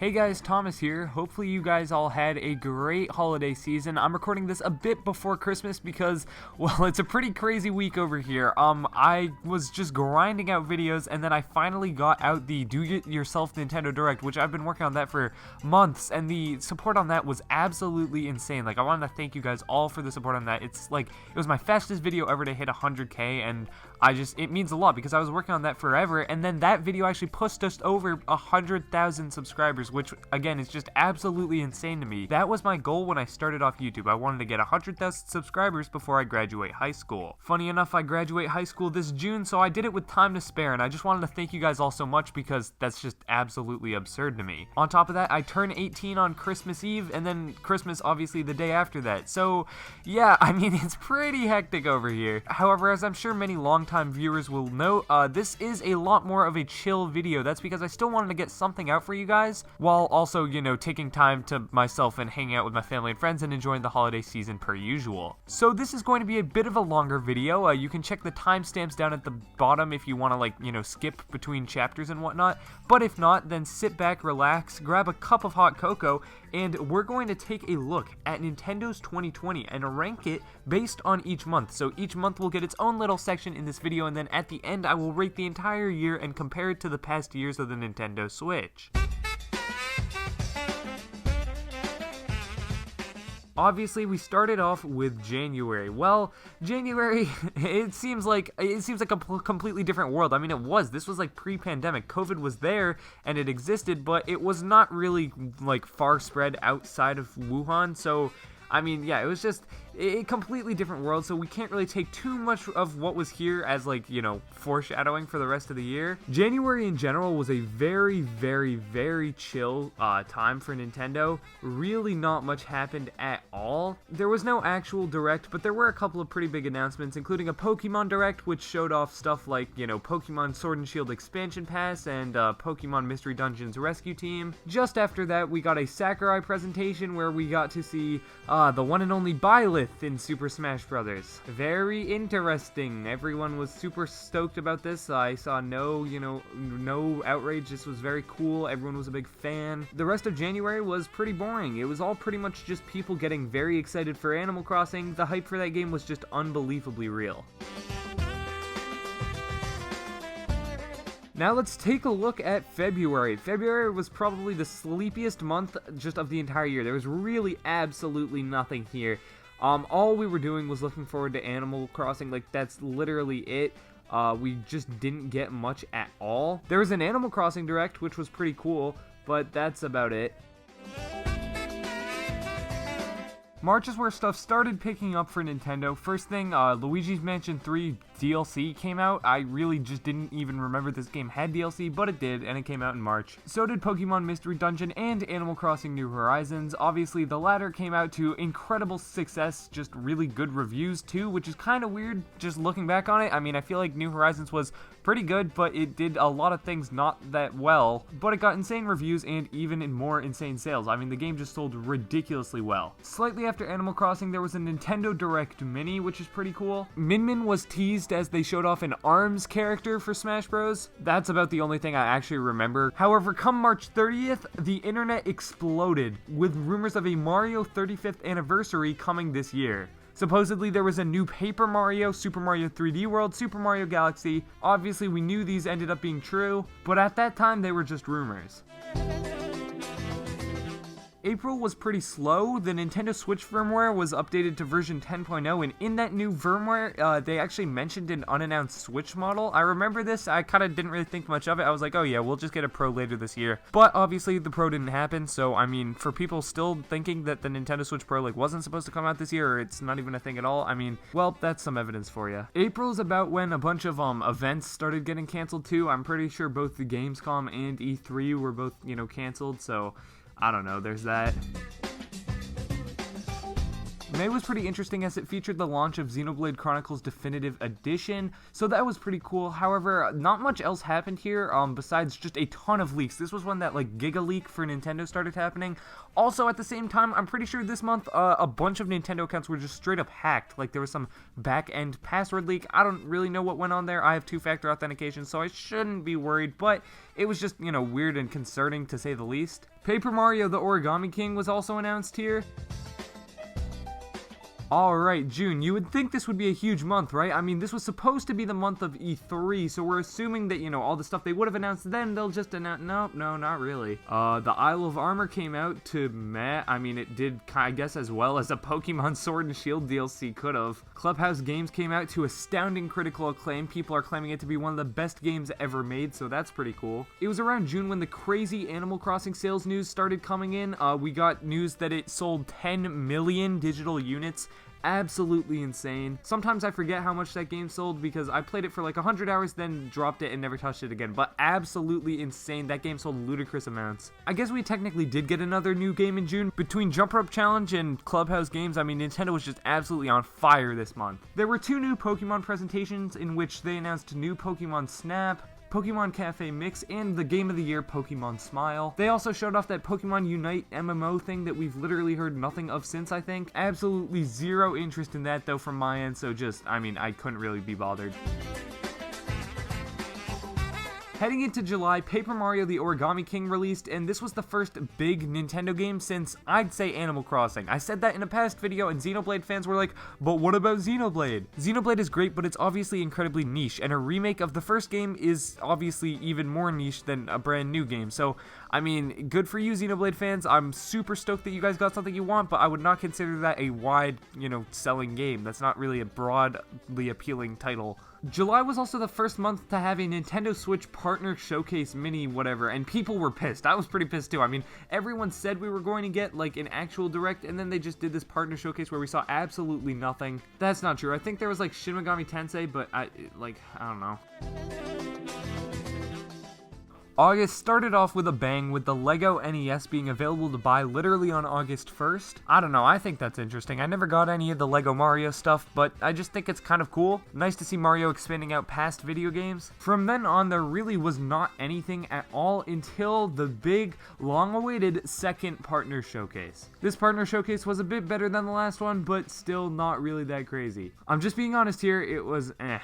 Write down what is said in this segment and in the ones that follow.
Hey guys, Thomas here. Hopefully you guys all had a great holiday season. I'm recording this a bit before Christmas because, well, it's a pretty crazy week over here. I was just grinding out videos and then I finally got out the do-it-yourself Nintendo Direct, which I've been working on that for months, and the support on that was absolutely insane. Like, I wanted to thank you guys all for the support on that. It's like, it was my fastest video ever to hit 100K, and it means a lot because I was working on that forever, and then that video actually pushed us over 100,000 subscribers, which again is just absolutely insane to me. That was my goal when I started off YouTube. I wanted to get 100,000 subscribers before I graduate high school. Funny enough, I graduate high school this June, so I did it with time to spare, and I just wanted to thank you guys all so much because that's just absolutely absurd to me. On top of that, I turn 18 on Christmas Eve, and then Christmas obviously the day after that. So yeah, I mean, it's pretty hectic over here. However, as I'm sure many longtime viewers will note, this is a lot more of a chill video. That's because I still wanted to get something out for you guys, while also, you know, taking time to myself and hanging out with my family and friends and enjoying the holiday season per usual. So this is going to be a bit of a longer video. You can check the timestamps down at the bottom if you want to, like, you know, skip between chapters and whatnot. But if not, then sit back, relax, grab a cup of hot cocoa, and we're going to take a look at Nintendo's 2020 and rank it based on each month. So each month will get its own little section in this video, and then at the end I will rate the entire year and compare it to the past years of the Nintendo Switch. Obviously, we started off with January. Well, January, it seems like a completely different world. I mean, this was like pre-pandemic. COVID was there and it existed, but it was not really like far spread outside of Wuhan. So, I mean, yeah, it was just a completely different world, so we can't really take too much of what was here as, like, you know, foreshadowing for the rest of the year. January in general was a very, very, very chill time for Nintendo. Really not much happened at all. There was no actual Direct, but there were a couple of pretty big announcements, including a Pokemon Direct, which showed off stuff like, you know, Pokemon Sword and Shield Expansion Pass and Pokemon Mystery Dungeons Rescue Team. Just after that, we got a Sakurai presentation where we got to see the one and only Byleth in Super Smash Bros. Very interesting. Everyone was super stoked about this. I saw no outrage. This was very cool. Everyone was a big fan. The rest of January was pretty boring. It was all pretty much just people getting very excited for Animal Crossing. The hype for that game was just unbelievably real. Now let's take a look at February. February was probably the sleepiest month just of the entire year. There was really absolutely nothing here. All we were doing was looking forward to Animal Crossing. Like, that's literally it. We just didn't get much at all. There was an Animal Crossing Direct, which was pretty cool, but that's about it. March is where stuff started picking up for Nintendo. First thing, Luigi's Mansion 3 DLC came out. I really just didn't even remember this game had DLC, but it did, and it came out in March. So did Pokemon Mystery Dungeon and Animal Crossing New Horizons. Obviously, the latter came out to incredible success, just really good reviews too, which is kind of weird just looking back on it. I mean, I feel like New Horizons was pretty good, but it did a lot of things not that well, but it got insane reviews and even more insane sales. I mean, the game just sold ridiculously well. Slightly after Animal Crossing, there was a Nintendo Direct Mini, which is pretty cool. Min Min was teased as they showed off an ARMS character for Smash Bros. That's about the only thing I actually remember. However, come March 30th, the internet exploded with rumors of a Mario 35th anniversary coming this year. Supposedly there was a new Paper Mario, Super Mario 3D World, Super Mario Galaxy. Obviously we knew these ended up being true, but at that time they were just rumors. April was pretty slow. The Nintendo Switch firmware was updated to version 10.0, and in that new firmware, they actually mentioned an unannounced Switch model. I remember this. I kind of didn't really think much of it. I was like, oh yeah, we'll just get a Pro later this year. But obviously, the Pro didn't happen, so I mean, for people still thinking that the Nintendo Switch Pro like wasn't supposed to come out this year, or it's not even a thing at all, I mean, well, that's some evidence for you. April's about when a bunch of events started getting canceled too. I'm pretty sure both the Gamescom and E3 were both, you know, canceled, so I don't know, there's that. May was pretty interesting as it featured the launch of Xenoblade Chronicles Definitive Edition, so that was pretty cool. However, not much else happened here, besides just a ton of leaks. This was when that, like, Giga leak for Nintendo started happening. Also, at the same time, I'm pretty sure this month, a bunch of Nintendo accounts were just straight up hacked. Like, there was some back-end password leak. I don't really know what went on there. I have two-factor authentication, so I shouldn't be worried, but it was just, you know, weird and concerning, to say the least. Paper Mario The Origami King was also announced here. Alright, June, you would think this would be a huge month, right? I mean, this was supposed to be the month of E3, so we're assuming that, you know, all the stuff they would have announced then, they'll just announce. No, not really. The Isle of Armor came out to meh. I mean, it did, I guess, as well as a Pokemon Sword and Shield DLC could have. Clubhouse Games came out to astounding critical acclaim. People are claiming it to be one of the best games ever made, so that's pretty cool. It was around June when the crazy Animal Crossing sales news started coming in. We got news that it sold 10 million digital units. Absolutely insane. Sometimes I forget how much that game sold because I played it for like 100 hours, then dropped it and never touched it again. But absolutely insane. That game sold ludicrous amounts. I guess we technically did get another new game in June. Between Jump Rope Challenge and Clubhouse Games, I mean, Nintendo was just absolutely on fire this month. There were 2 new Pokemon presentations in which they announced new Pokemon Snap, Pokemon Cafe Mix, and the Game of the Year Pokemon Smile. They also showed off that Pokemon Unite MMO thing that we've literally heard nothing of since, I think. Absolutely zero interest in that, though, from my end, so just, I mean, I couldn't really be bothered. Heading into July, Paper Mario The Origami King released, and this was the first big Nintendo game since, I'd say, Animal Crossing. I said that in a past video, and Xenoblade fans were like, but what about Xenoblade? Xenoblade is great, but it's obviously incredibly niche, and a remake of the first game is obviously even more niche than a brand new game. So, I mean, good for you, Xenoblade fans. I'm super stoked that you guys got something you want, but I would not consider that a wide, you know, selling game. That's not really a broadly appealing title. July was also the first month to have a Nintendo Switch Partner Showcase Mini whatever, and people were pissed. I was pretty pissed too. I mean, everyone said we were going to get, like, an actual Direct, and then they just did this Partner Showcase where we saw absolutely nothing. That's not true. I think there was, like, Shin Megami Tensei, but I don't know. August started off with a bang with the LEGO NES being available to buy literally on August 1st. I don't know, I think that's interesting. I never got any of the LEGO Mario stuff, but I just think it's kind of cool. Nice to see Mario expanding out past video games. From then on, there really was not anything at all until the big, long-awaited second Partner Showcase. This Partner Showcase was a bit better than the last one, but still not really that crazy. I'm just being honest here, it was eh.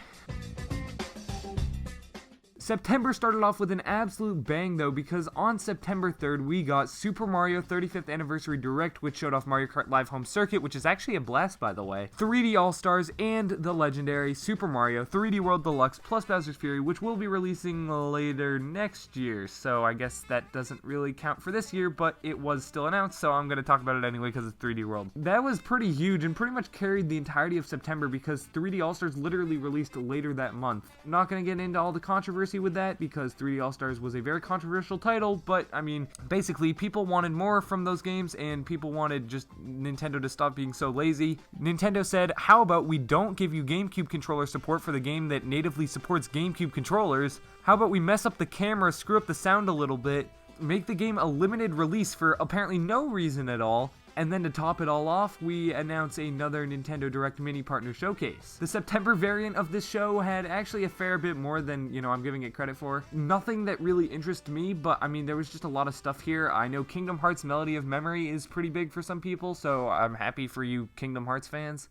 September started off with an absolute bang though, because on September 3rd we got Super Mario 35th Anniversary Direct, which showed off Mario Kart Live Home Circuit, which is actually a blast by the way, 3D All-Stars, and the legendary Super Mario 3D World Deluxe plus Bowser's Fury, which will be releasing later next year, so I guess that doesn't really count for this year, but it was still announced, so I'm going to talk about it anyway because it's 3D World. That was pretty huge and pretty much carried the entirety of September because 3D All-Stars literally released later that month. Not going to get into all the controversy with that because 3D All-Stars was a very controversial title, but I mean, basically people wanted more from those games and people wanted just Nintendo to stop being so lazy. Nintendo said, how about we don't give you GameCube controller support for the game that natively supports GameCube controllers? How about we mess up the camera, screw up the sound a little bit, make the game a limited release for apparently no reason at all, and then to top it all off, we announce another Nintendo Direct Mini Partner Showcase. The September variant of this show had actually a fair bit more than, you know, I'm giving it credit for. Nothing that really interests me, but I mean, there was just a lot of stuff here. I know Kingdom Hearts Melody of Memory is pretty big for some people, so I'm happy for you Kingdom Hearts fans.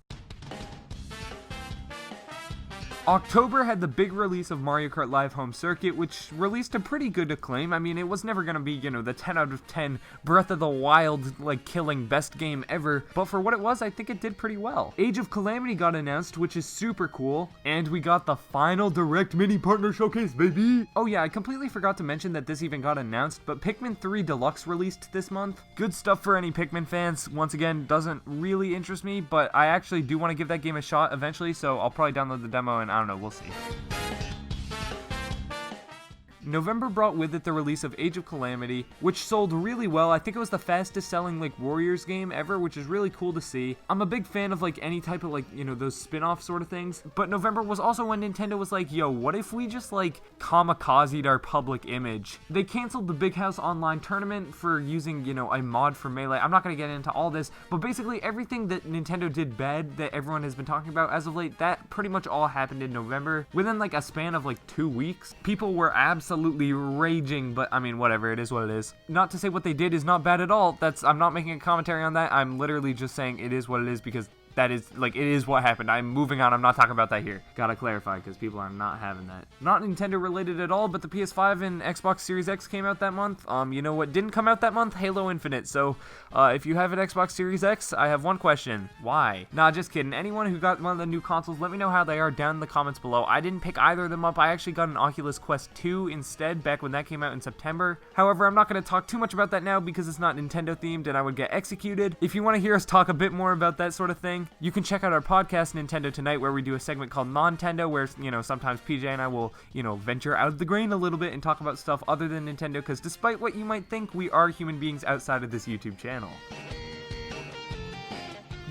October had the big release of Mario Kart Live Home Circuit, which released a pretty good acclaim. I mean, it was never gonna be, you know, the 10 out of 10 Breath of the Wild, like, killing best game ever, but for what it was, I think it did pretty well. Age of Calamity got announced, which is super cool, and we got the final Direct Mini Partner Showcase, baby! Oh yeah, I completely forgot to mention that this even got announced, but Pikmin 3 Deluxe released this month. Good stuff for any Pikmin fans. Once again, doesn't really interest me, but I actually do want to give that game a shot eventually, so I'll probably download the demo and I don't know, we'll see. November brought with it the release of Age of Calamity, which sold really well. I think it was the fastest selling like Warriors game ever, which is really cool to see. I'm a big fan of like any type of like, you know, those spin-off sort of things. But November was also when Nintendo was like, yo, what if we just like kamikazed our public image? They canceled the Big House Online tournament for using, you know, a mod for Melee. I'm not going to get into all this, but basically everything that Nintendo did bad that everyone has been talking about as of late, that pretty much all happened in November. Within like a span of like 2 weeks, people were absolutely raging, but I mean, whatever, it is what it is. Not to say what they did is not bad at all. I'm not making a commentary on that. I'm literally just saying it is what it is because that is, like, it is what happened. I'm moving on. I'm not talking about that here. Gotta clarify, because people are not having that. Not Nintendo related at all, but the PS5 and Xbox Series X came out that month. You know what didn't come out that month? Halo Infinite. So, if you have an Xbox Series X, I have one question. Why? Nah, just kidding. Anyone who got one of the new consoles, let me know how they are down in the comments below. I didn't pick either of them up. I actually got an Oculus Quest 2 instead, back when that came out in September. However, I'm not going to talk too much about that now, because it's not Nintendo themed, and I would get executed. If you want to hear us talk a bit more about that sort of thing, you can check out our podcast Nintendo Tonight, where we do a segment called Non-Tendo, where, you know, sometimes PJ and I will, you know, venture out of the grain a little bit and talk about stuff other than Nintendo, because despite what you might think, we are human beings outside of this YouTube channel.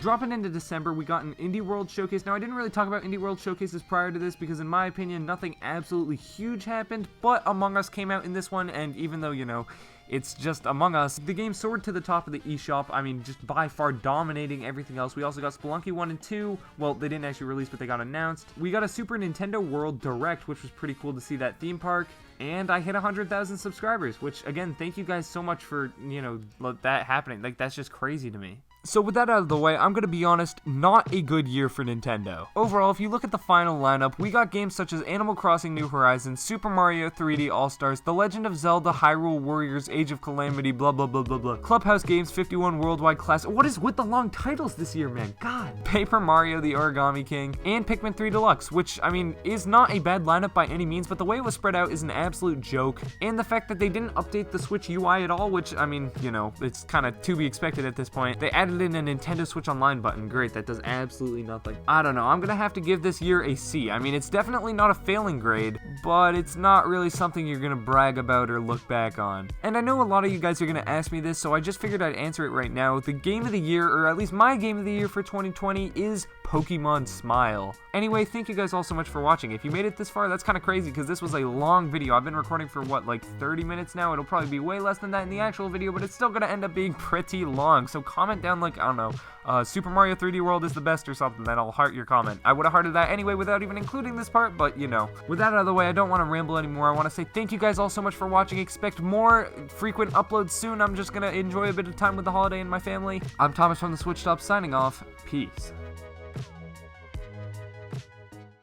Dropping into December, we got an Indie World Showcase. Now, I didn't really talk about Indie World Showcases prior to this because, in my opinion, nothing absolutely huge happened, but Among Us came out in this one, and even though, you know, it's just Among Us, the game soared to the top of the eShop. I mean, just by far dominating everything else. We also got Spelunky 1 and 2. Well, they didn't actually release, but they got announced. We got a Super Nintendo World Direct, which was pretty cool to see that theme park. And I hit 100,000 subscribers, which, again, thank you guys so much for, you know, that happening. Like, that's just crazy to me. So with that out of the way, I'm going to be honest, not a good year for Nintendo. Overall, if you look at the final lineup, we got games such as Animal Crossing New Horizons, Super Mario 3D All-Stars, The Legend of Zelda, Hyrule Warriors, Age of Calamity, blah blah blah blah blah, Clubhouse Games, 51 Worldwide Classic. What is with the long titles this year, man? God. Paper Mario The Origami King, and Pikmin 3 Deluxe, which, I mean, is not a bad lineup by any means, but the way it was spread out is an absolute joke. And the fact that they didn't update the Switch UI at all, which, I mean, you know, it's kind of to be expected at this point. They added in a Nintendo Switch Online button. Great, that does absolutely nothing. I don't know, I'm gonna have to give this year a C. I mean, it's definitely not a failing grade, but it's not really something you're gonna brag about or look back on. And I know a lot of you guys are gonna ask me this, so I just figured I'd answer it right now. The game of the year, or at least my game of the year for 2020, is Pokemon Smile. Anyway, thank you guys all so much for watching. If you made it this far, that's kind of crazy, because this was a long video. I've been recording for, what, like 30 minutes now? It'll probably be way less than that in the actual video, but it's still gonna end up being pretty long. So comment down, like, I don't know, Super Mario 3D World is the best or something, then I'll heart your comment. I would have hearted that anyway without even including this part, but, you know. With that out of the way, I don't want to ramble anymore. I want to say thank you guys all so much for watching. Expect more frequent uploads soon. I'm just gonna enjoy a bit of time with the holiday and my family. I'm Thomas from the Switch Stop, signing off. Peace.